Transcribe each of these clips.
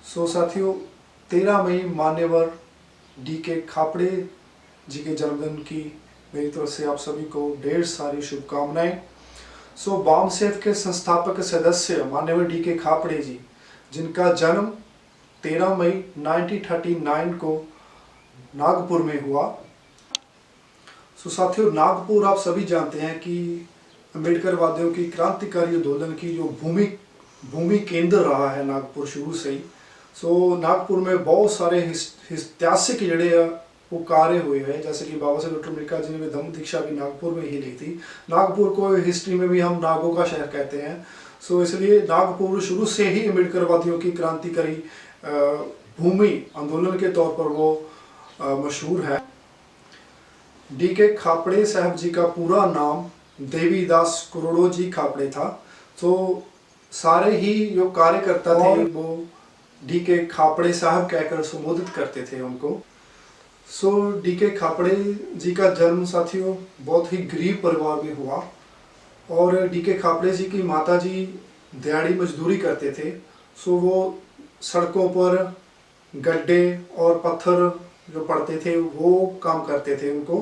साथियों, 13 मई मान्यवर डी.के. खापड़े जी के जन्मदिन की मेरी तरफ से आप सभी को ढेर सारी शुभकामनाएं। बामसेफ के संस्थापक सदस्य मान्यवर डी.के. खापड़े जी, जिनका जन्म 13 मई 1939 को नागपुर में हुआ। साथियों, नागपुर आप सभी जानते हैं कि अम्बेडकरवादियों की क्रांतिकारी आंदोलन की जो भूमि केंद्र रहा है नागपुर शुरू से ही। नागपुर में बहुत सारे ऐतिहासिक जड़े वो कार्य हुए हैं, जैसे कि बाबा साहेब डॉक्टर अम्बेडकर जी ने धम्म दीक्षा भी नागपुर में ही ली थी। नागपुर को हिस्ट्री में भी हम नागों का शहर कहते हैं। इसलिए नागपुर शुरू से ही अम्बेडकरवादियों की क्रांतिकारी भूमि आंदोलन के तौर पर वो मशहूर है। डी.के. खापड़े साहब जी का पूरा नाम देवीदास करोड़ो जी खापड़े था। सारे ही जो कार्यकर्ता थे वो डी.के. खापड़े साहब कहकर संबोधित करते थे उनको। डी.के. खापड़े जी का जन्म साथियों बहुत ही गरीब परिवार में हुआ और डी.के. खापड़े जी की माता जी दिहाड़ी मजदूरी करते थे। वो सड़कों पर गड्ढे और पत्थर जो पड़ते थे वो काम करते थे उनको।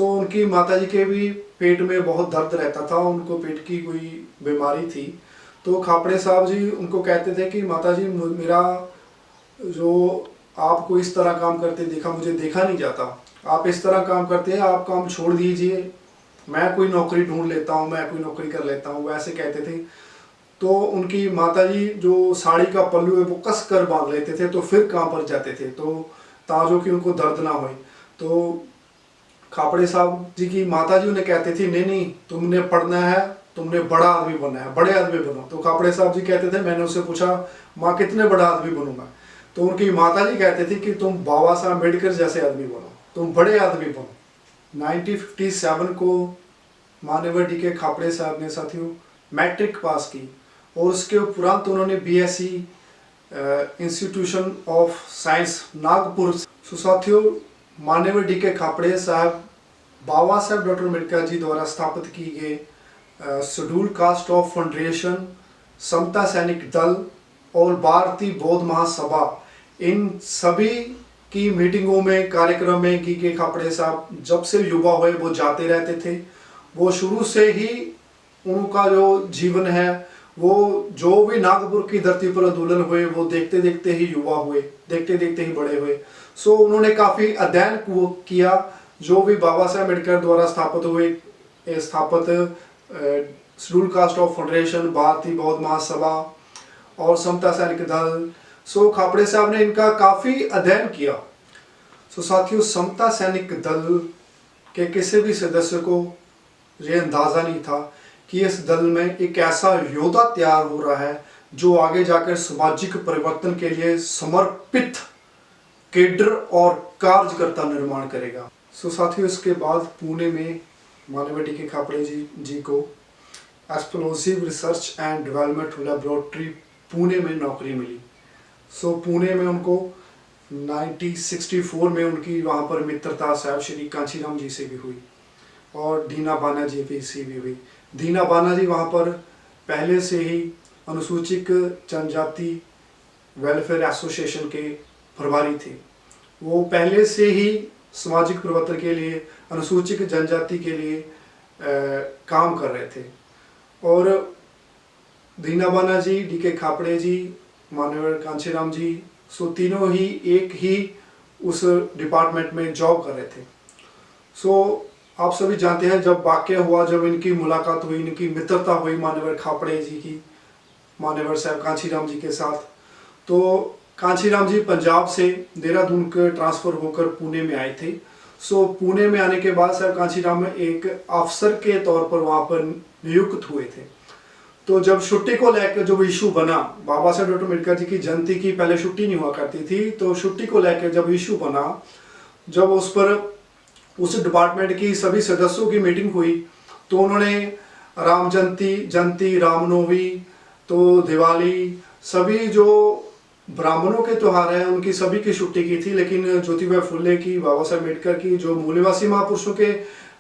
उनकी माता जी के भी पेट में बहुत दर्द रहता था, उनको पेट की कोई बीमारी थी। तो खापड़े साहब जी उनको कहते थे कि माता जी, मेरा जो आपको इस तरह काम करते देखा, मुझे देखा नहीं जाता, आप इस तरह काम करते हैं, आप काम छोड़ दीजिए, मैं कोई नौकरी ढूंढ लेता हूँ, मैं कोई नौकरी कर लेता हूँ, वैसे कहते थे। तो उनकी माता जी जो साड़ी का पल्लू है वो कस कर बांध लेते थे, तो फिर काम पर जाते थे तो ताजो कि उनको दर्द ना हो। तो खापड़े साहब जी की माता जी उन्हें कहते थे, नहीं, तुमने पढ़ना है, तुमने बड़ा आदमी बनना है, बड़े आदमी बनो। तो खापड़े साहब जी कहते थे, मैंने उससे पूछा, माँ कितने बड़ा आदमी बनूंगा? तो उनकी माता जी कहते थे कि तुम बाबा साहब अम्बेडकर जैसे आदमी बनो, तुम बड़े आदमी बनो। 1957 को मान्यवर डी.के. खापड़े साहब ने साथियों मैट्रिक पास की और उसके उपरांत उन्होंने BSc institution of science Nagpur. साथियों, मान्यवर डी.के. खापड़े साहब बाबा साहेब डॉक्टर अम्बेडकर जी द्वारा स्थापित की गए शेड्यूल कास्ट ऑफ फेडरेशन, समता सैनिक दल और भारतीय बौद्ध महासभा, इन सभी की मीटिंगों में, कार्यक्रम में डी.के. खापड़े साहब जब से युवा हुए वो जाते रहते थे। वो शुरू से ही उनका जो जीवन है वो जो भी नागपुर की धरती पर आंदोलन हुए वो देखते देखते ही युवा हुए, देखते देखते ही बड़े हुए। उन्होंने काफ़ी अध्ययन किया जो भी बाबा साहेब अम्बेडकर द्वारा स्थापित शेड्यूल कास्ट ऑफ फेडरेशन, भारतीय बौद्ध महासभा और समता सैनिक दल। खापड़े साहब ने इनका काफ़ी अध्ययन किया। साथियों, समता सैनिक दल के किसी भी सदस्य को ये अंदाज़ा नहीं था कि इस दल में एक ऐसा योद्धा तैयार हो रहा है जो आगे जाकर सामाजिक परिवर्तन के लिए समर्पित केडर और कार्यकर्ता निर्माण करेगा। साथियों, इसके बाद पुणे में मान्यवर डी.के. खापड़े जी को explosive research and development laboratory Pune में नौकरी मिली। पुणे में उनको 1964 में उनकी वहाँ पर मित्रता साहब श्री कांचीराम जी से भी हुई और दीना बाना जी से भी हुई। दीना बाना जी वहाँ पर पहले से ही अनुसूचित जनजाति वेलफेयर एसोसिएशन के प्रभारी थे। वो पहले से ही सामाजिक परिवर्तन के लिए, अनुसूचित जनजाति के लिए काम कर रहे थे। और दीना बाना जी, डी.के. खापड़े जी, मान्यवर कांचीराम जी, तीनों ही एक ही उस डिपार्टमेंट में जॉब कर रहे थे। आप सभी जानते हैं जब वाक़या हुआ, जब इनकी मुलाकात हुई, इनकी मित्रता हुई मान्यवर खापड़े जी की मान्यवर साहब कांचीराम जी के साथ, तो कांचीराम जी पंजाब से देहरादून के ट्रांसफ़र होकर पुणे में आए थे। पुणे में आने के बाद साहब कांचीराम एक अफसर के तौर पर वहाँ पर नियुक्त हुए थे। तो जब छुट्टी को लेकर जो इशू बना, बाबा साहेब डॉक्टर अम्बेडकर जी की जयंती की पहले छुट्टी नहीं हुआ करती थी, तो छुट्टी को लेकर जब इशू बना, जब उस पर उस डिपार्टमेंट की सभी सदस्यों की मीटिंग हुई, तो उन्होंने राम जयंती, रामनवमी, तो दिवाली, सभी जो ब्राह्मणों के त्यौहार हैं उनकी सभी की छुट्टी की थी। लेकिन ज्योतिबा फुले की, बाबा साहेब अम्बेडकर की, जो मूल्यवासी महापुरुषों के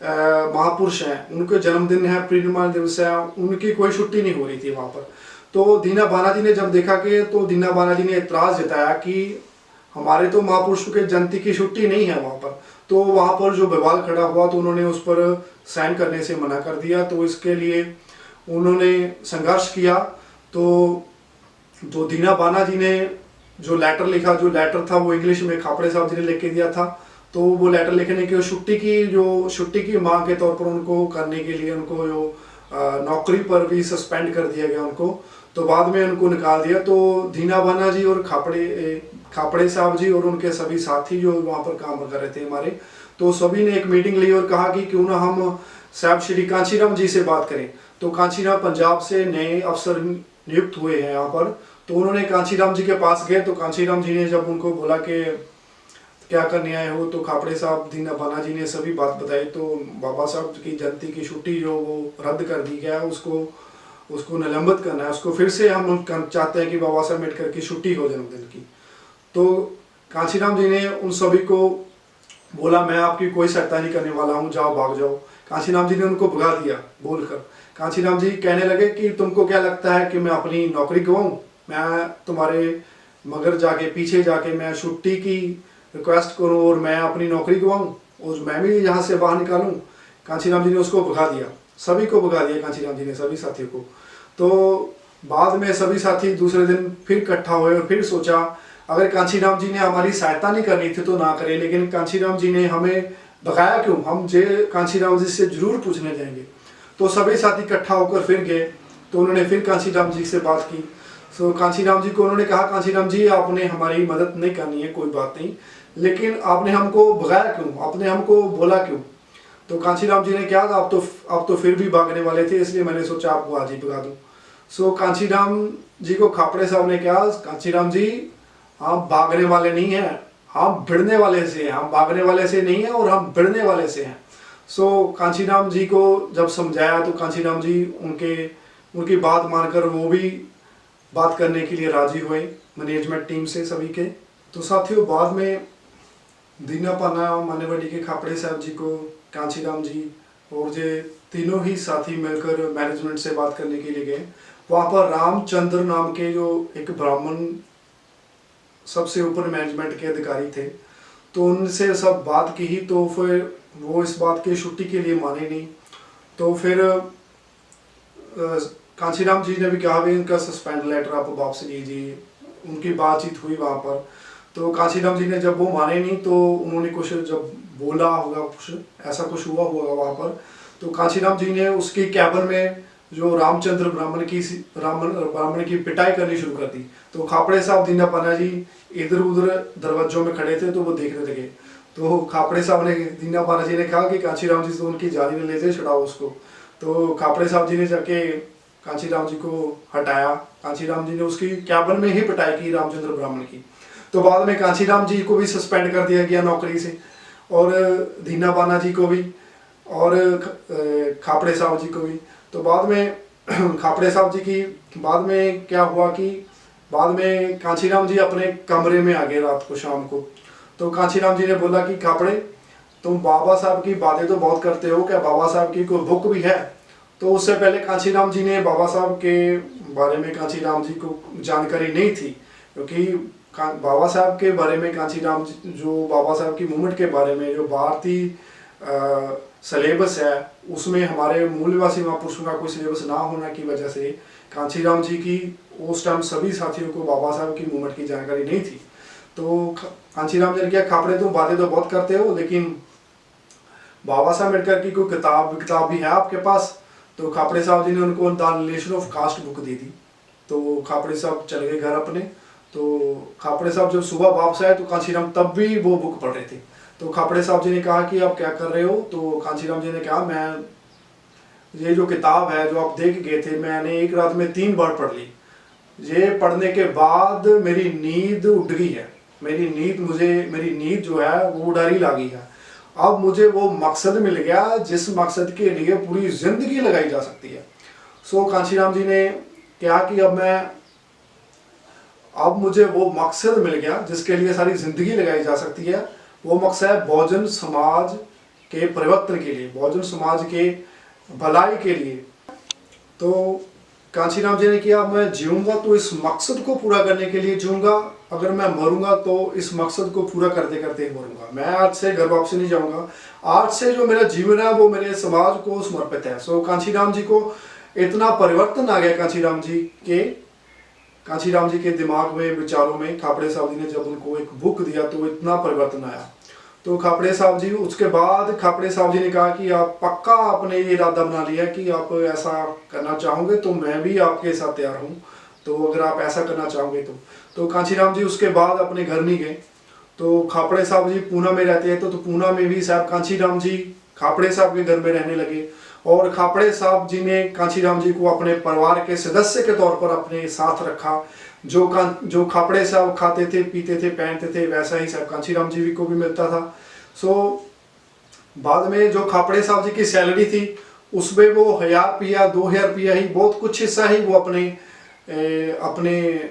महापुरुष हैं, उनके जन्मदिन है, परिनिर्वाण दिवस है, उनकी कोई छुट्टी नहीं हो रही थी वहाँ पर। तो दीना बाना जी ने जब देखा कि, तो दीना बाना जी ने एतराज़ जताया कि हमारे तो महापुरुषों के जयंती की छुट्टी नहीं है वहाँ पर। तो वहाँ पर जो विवाद खड़ा हुआ तो उन्होंने उस पर साइन करने से मना कर दिया। तो इसके लिए उन्होंने संघर्ष किया। तो दीना बाना जी ने जो लेटर लिखा, जो लेटर था वो इंग्लिश में खापड़े साहब जी ने लिख के दिया था। तो वो लेटर लिखने के छुट्टी की मांग के तौर पर उनको करने के लिए उनको जो नौकरी पर भी सस्पेंड कर दिया गया उनको। तो बाद में उनको निकाल दिया। तो दीना बाना जी और खापड़े साहब जी और उनके सभी साथी जो वहाँ पर काम कर रहे थे हमारे, तो सभी ने एक मीटिंग ली और कहा कि क्यों ना हम साहब श्री कांशीराम जी से बात करें। तो कांशीराम पंजाब से नए अफसर नियुक्त हुए हैं यहाँ पर। तो उन्होंने कांशीराम जी के पास गए। तो कांशीराम जी ने जब उनको बोला कि क्या करने आए हो, तो खापड़े साहब दीना बाना जी ने सभी बात बताई। तो बाबा साहब की जयंती की छुट्टी जो वो रद्द कर दी गया है, उसको निलंबित करना है, उसको फिर से हम चाहते हैं कि बाबा साहब अम्बेडकर की छुट्टी हो जन्मदिन की। तो कांशीराम जी ने उन सभी को बोला मैं आपकी कोई सहायता नहीं करने वाला हूँ, जाओ भाग जाओ। कांशीराम जी ने उनको भगा दिया बोलकर। कांशीराम जी कहने लगे कि तुमको क्या लगता है कि मैं अपनी नौकरी गवाऊँ, मैं तुम्हारे मगर जाके पीछे जाके मैं छुट्टी की रिक्वेस्ट करूँ और मैं अपनी नौकरी गवाऊँ और मैं भी यहाँ से बाहर निकालूँ। कांशीराम जी ने उसको भगा दिया, सभी को भगा दिया कांशीराम जी ने, सभी साथियों को। तो बाद में सभी साथी दूसरे दिन फिर इकट्ठा हुए और फिर सोचा अगर कांशीराम जी ने हमारी सहायता नहीं करनी थी तो ना करें, लेकिन कांशीराम जी ने हमें भगाया क्यों, हम कांशीराम जी से जरूर पूछने जाएंगे। तो सभी साथी इकट्ठा होकर फिर गए। तो उन्होंने फिर कांशीराम जी से बात की। सो कांशीराम जी को उन्होंने कहा कांशीराम जी आपने हमारी मदद नहीं करनी है, कोई बात नहीं, लेकिन आपने हमको भगाया क्यों, आपने हमको बोला क्यों। तो कांशीराम जी ने कहा आप तो फिर भी भागने वाले थे, इसलिए मैंने सोचा आपको आज ही भगा दूँ। सो कांशीराम जी को खापड़े साहब ने कहा कांशीराम जी हम भागने वाले नहीं हैं, हम भिड़ने वाले से हैं, हम भागने वाले से नहीं हैं और हम भिड़ने वाले से हैं। सो कांशीराम जी को जब समझाया तो कांशीराम जी उनकी बात मानकर वो भी बात करने के लिए राजी हुए मैनेजमेंट टीम से सभी के। तो साथियों बाद में दीना बाना मानेवाड़ी के खापड़े साहब जी को कांशीराम जी और जो तीनों ही साथी मिलकर मैनेजमेंट से बात करने के लिए गए। वहाँ पर रामचंद्र नाम के जो एक ब्राह्मण सबसे ऊपर मैनेजमेंट के अधिकारी थे, तो उनसे सब बात की ही। तो फिर वो इस बात की छुट्टी के लिए माने नहीं। तो फिर कांशीराम जी ने भी कहा भी इनका सस्पेंड लेटर आप वापस लीजिए। उनकी बातचीत हुई वहाँ पर। तो कांशीराम जी ने जब वो माने नहीं तो उन्होंने कुछ जब बोला होगा, कुछ ऐसा कुछ हुआ होगा वहाँ पर। तो कांशीराम जी ने उसकी कैबिन में जो रामचंद्र ब्राह्मण की पिटाई करनी शुरू कर दी। तो खापड़े साहब दीना बाना जी इधर उधर दरवाजों में खड़े थे तो वो देखने लगे। तो खापड़े साहब ने दीना बाना जी ने कहा कि कांशीराम जी तो उनकी जानी में ले जाए, छुड़ाओ उसको। तो खापड़े साहब जी ने जाके कांशीराम जी को हटाया। कांशीराम जी ने उसकी कैबिन में ही पिटाई की रामचंद्र ब्राह्मण की। तो बाद में कांशीराम जी को भी सस्पेंड कर दिया गया नौकरी से, और दीना बाना जी को भी, और खापड़े साहब जी को भी। तो बाद में खापड़े साहब जी की बाद में क्या हुआ कि बाद में कांशीराम जी अपने कमरे में आ गए रात को, शाम को। तो कांशीराम जी ने बोला कि खापड़े तुम बाबा साहब की बातें तो बहुत करते हो, क्या बाबा साहब की कोई बुक भी है। तो उससे पहले कांशीराम जी ने बाबा साहब के बारे में कांशीराम जी को जानकारी नहीं थी, क्योंकि बाबा साहब के बारे में कांशीराम जी जो बाबा साहब की मूवमेंट के बारे में जो भारतीय सिलेबस है उसमें हमारे मूलवासी महापुरुषों का कोई सिलेबस ना होने की वजह से कांशीराम जी की उस टाइम सभी साथियों को बाबा साहब की मूवमेंट की जानकारी नहीं थी। तो कांशीराम जी ने क्या खापड़े तुम बातें तो बहुत करते हो, लेकिन बाबा साहब अम्बेडकर की कोई किताब भी है आपके पास। तो खापड़े साहब जी ने उनको the relation of caste book दे दी। तो खापड़े साहब चले गए घर अपने। तो खापड़े साहब जब सुबह वापस आए तो कांशीराम तब भी वो बुक पढ़ रहे थे। तो खापड़े साहब जी ने कहा कि आप क्या कर रहे हो। तो कांशीराम जी ने कहा मैं ये जो किताब है जो आप देख गए थे मैंने एक रात में 3 बार पढ़ ली। ये पढ़ने के बाद मेरी नींद उड़ गई है, मेरी नींद जो है वो उड़ारी लगी है। अब मुझे वो मकसद मिल गया जिस मकसद के लिए पूरी जिंदगी लगाई जा सकती है। सो कांशीराम जी ने कहा कि अब मुझे वो मकसद मिल गया जिसके लिए सारी जिंदगी लगाई जा सकती है। वो मकसद है बहुजन समाज के परिवर्तन के लिए, बहुजन समाज के भलाई के लिए। तो कांशीराम जी ने किया, मैं जीऊंगा तो इस मकसद को पूरा करने के लिए जीऊंगा, अगर मैं मरूंगा तो इस मकसद को पूरा करते करते ही मरूंगा। मैं आज से घर वापसी नहीं जाऊंगा, आज से जो मेरा जीवन है वो मेरे समाज को समर्पित है। सो कांशीराम जी को इतना परिवर्तन आ गया कांशीराम जी के दिमाग में, विचारों में। खापड़े साहब जी ने जब उनको एक बुक दिया तो इतना परिवर्तन आया। तो खापड़े साहब जी, उसके बाद खापड़े साहब जी ने कहा कि आप पक्का आपने ये इरादा बना लिया कि आप ऐसा करना चाहोगे तो मैं भी आपके साथ तैयार हूँ, तो अगर आप ऐसा करना चाहोगे तो कांशीराम जी उसके बाद अपने घर नहीं गए। तो खापड़े साहब जी पूना में रहते हैं, तो पूना में भी साहब कांशीराम जी खापड़े साहब के घर में रहने लगे। और खापड़े साहब जी ने कांशीराम जी को अपने परिवार के सदस्य के तौर पर अपने साथ रखा। जो खापड़े साहब खाते थे, पीते थे, पहनते थे, वैसा ही साहब कांशीराम जी को भी मिलता था। सो बाद में जो खापड़े साहब जी की सैलरी थी उसमें वो 1000 रुपया 2000 रुपया ही, बहुत कुछ हिस्सा ही वो अपने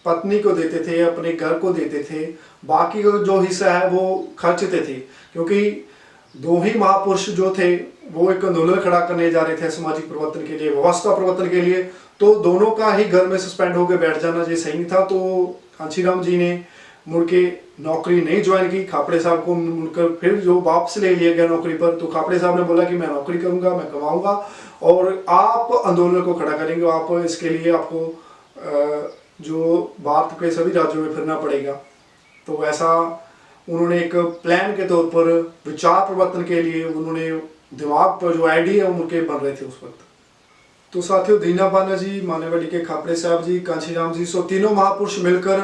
पत्नी को देते थे, अपने घर को देते थे। बाकी का जो हिस्सा है वो खर्चते थे, क्योंकि दो ही महापुरुष जो थे वो एक आंदोलन खड़ा करने जा रहे थे सामाजिक परिवर्तन के लिए, व्यवस्था परिवर्तन के लिए। तो दोनों का ही घर में सस्पेंड होकर बैठ जाना ये सही नहीं था। तो कांशीराम जी ने मुड़ के नौकरी नहीं ज्वाइन की। खापड़े साहब को मुड़कर फिर जो वापस ले लिया गया नौकरी पर, तो खापड़े साहब ने बोला कि मैं नौकरी करूंगा, मैं कमाऊंगा और आप आंदोलन को खड़ा करेंगे, आप इसके लिए आपको जो भारत के सभी राज्यों में फिरना पड़ेगा। तो ऐसा उन्होंने एक प्लान के तौर पर विचार परिवर्तन के लिए उन्होंने दिमाग पर जो आइडिया उनके बन रहे थे उस वक्त। तो साथियों, दीना बाना जी, मानेवाड़ी के खापड़े साहब जी, कांशीराम जी, सो तीनों महापुरुष मिलकर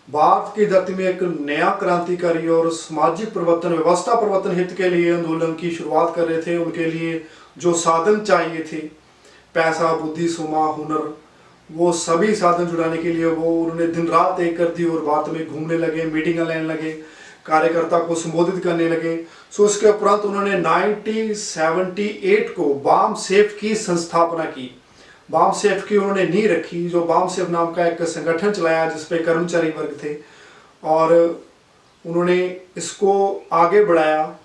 भारत की धरती में एक नया क्रांतिकारी और सामाजिक परिवर्तन, व्यवस्था परिवर्तन हित के लिए आंदोलन की शुरुआत कर रहे थे। उनके लिए जो साधन चाहिए थे, पैसा, बुद्धि, सोमा, हुनर, वो सभी साधन जुटाने के लिए वो उन्होंने दिन रात एक कर दी और भारत में घूमने लगे, मीटिंग लेने लगे, कार्यकर्ता को संबोधित करने लगे। सो इसके उपरांत उन्होंने 1978 को बाम सेफ की संस्थापना की। बाम सेफ की उन्होंने नींव रखी, जो बाम सेफ नाम का एक संगठन चलाया जिसपे कर्मचारी वर्ग थे, और उन्होंने इसको आगे बढ़ाया।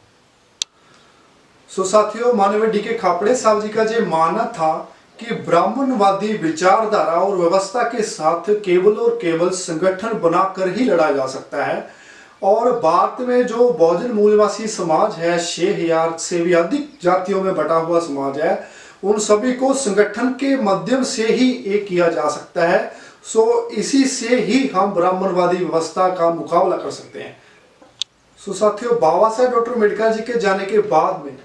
सो साथियों, माननीय डी के खापड़े साहब जी का जो मानना था कि ब्राह्मणवादी विचारधारा और व्यवस्था के साथ केवल और केवल संगठन बनाकर ही लड़ा जा सकता है। और भारत में जो बहुजन मूलवासी समाज है, 6000 से भी अधिक जातियों में बटा हुआ समाज है, उन सभी को संगठन के माध्यम से ही एक किया जा सकता है। सो इसी से ही हम ब्राह्मणवादी व्यवस्था का मुकाबला कर सकते हैं। सो साथियों, बाबा साहेब डॉक्टर अम्बेडकर जी के जाने के बाद में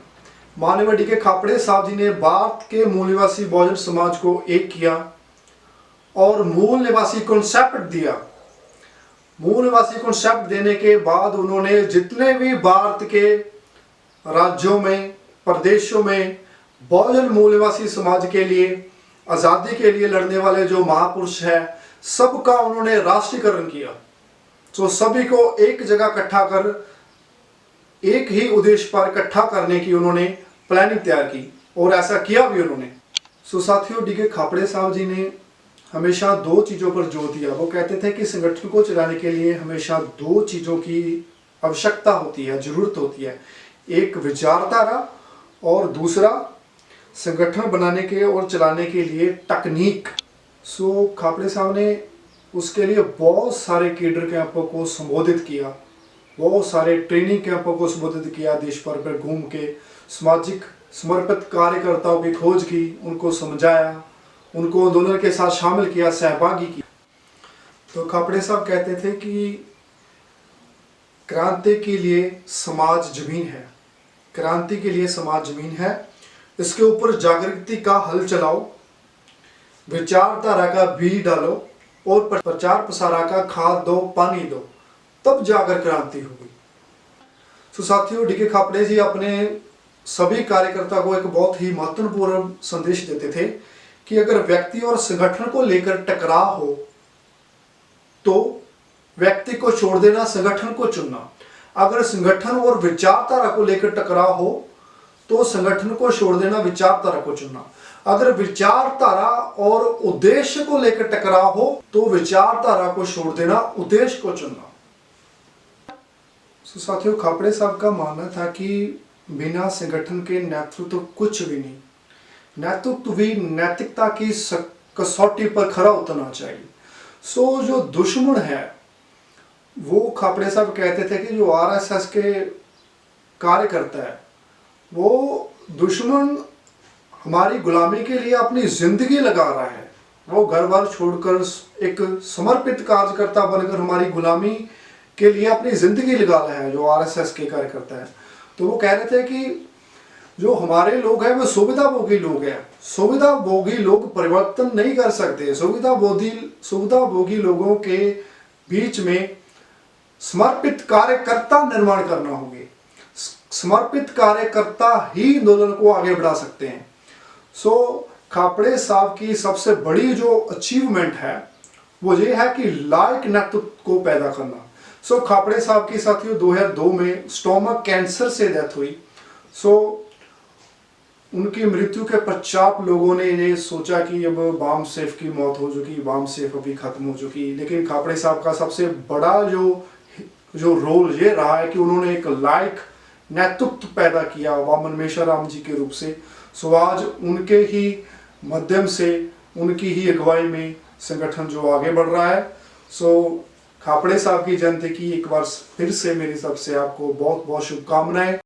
माननीय डी के खापड़े साहब जी ने भारत के मूल निवासी बहुजन समाज को एक किया और मूल निवासी कॉन्सेप्ट दिया। मूल निवासी कॉन्सेप्ट देने के बाद उन्होंने जितने भी भारत के राज्यों में, प्रदेशों में बहुजन मूल निवासी समाज के लिए, आज़ादी के लिए लड़ने वाले जो महापुरुष हैं, सबका उन्होंने राष्ट्रीयकरण किया। तो सभी को एक जगह इकट्ठा कर एक ही उद्देश्य पर इकट्ठा करने की उन्होंने प्लानिंग तैयार की और ऐसा किया भी उन्होंने। सो साथियों, डी के खापड़े साहब जी ने हमेशा दो चीज़ों पर जोर दिया। वो कहते थे कि संगठन को चलाने के लिए हमेशा दो चीज़ों की आवश्यकता होती है, जरूरत होती है, एक विचारधारा और दूसरा संगठन बनाने के और चलाने के लिए तकनीक। सो खापड़े साहब ने उसके लिए बहुत सारे केडर कैंपों को संबोधित किया, बहुत सारे ट्रेनिंग कैंपों को संबोधित किया, देश भर पर घूम के सामाजिक समर्पित कार्यकर्ताओं की खोज की, उनको समझाया, उनको आंदोलन के साथ शामिल किया, सहभागी किया। तो खापड़े साहब कहते थे कि क्रांति के लिए समाज जमीन है, क्रांति के लिए समाज जमीन है, इसके ऊपर जागृति का हल चलाओ, विचारधारा का बीज डालो और प्रचार प्रसार का खाद दो, पानी दो, तब जाकर क्रांति होगी। तो साथियों, डी के खापड़े जी अपने सभी कार्यकर्ता को एक बहुत ही महत्वपूर्ण संदेश देते थे कि अगर व्यक्ति और संगठन को लेकर टकराव हो तो व्यक्ति को छोड़ देना, संगठन को चुनना। अगर संगठन और विचारधारा को लेकर टकराव हो तो संगठन को छोड़ देना, विचारधारा को चुनना। अगर विचारधारा और उद्देश्य को लेकर टकराव हो तो विचारधारा को छोड़ देना, उद्देश्य को चुनना। तो साथियों, खापड़े साहब का मानना था कि बिना संगठन के नेतृत्व कुछ भी नहीं। नेतृत्व भी नैतिकता की कसौटी पर खरा उतरना चाहिए। सो जो दुश्मन है वो खापड़े साहब कहते थे कि जो आरएसएस के कार्यकर्ता है वो दुश्मन हमारी गुलामी के लिए अपनी जिंदगी लगा रहा है, वो घर बार छोड़कर एक समर्पित कार्यकर्ता बनकर हमारी गुलामी के लिए अपनी जिंदगी लगा रहा है जो आरएसएस के कार्यकर्ता है। तो वो कह रहे थे कि जो हमारे लोग हैं वो सुविधाभोगी लोग हैं, सुविधाभोगी लोग परिवर्तन नहीं कर सकते, सुविधाभोगी लोगों के बीच में समर्पित कार्यकर्ता निर्माण करना होंगे, समर्पित कार्यकर्ता ही आंदोलन को आगे बढ़ा सकते हैं। सो खापड़े साहब की सबसे बड़ी जो अचीवमेंट है वो ये है कि लायक नेतृत्व को पैदा करना। सो खापड़े साहब की साथियों 2002 में स्टोमक कैंसर से डेथ हुई। सो उनकी मृत्यु के पश्चात लोगों ने ये सोचा कि अब बाम सेफ की मौत हो चुकी, बाम सेफ अभी खत्म हो चुकी, लेकिन खापड़े साहब का सबसे बड़ा जो रोल ये रहा है कि उन्होंने एक लायक नेतृत्व पैदा किया वामन मेश्राम जी के रूप से। सो आज उनके ही माध्यम से, उनकी ही अगुवाई में संगठन जो आगे बढ़ रहा है। सो खापड़े साहब की जयंती की एक बार फिर से मेरी तरफ से आपको बहुत बहुत शुभकामनाएं।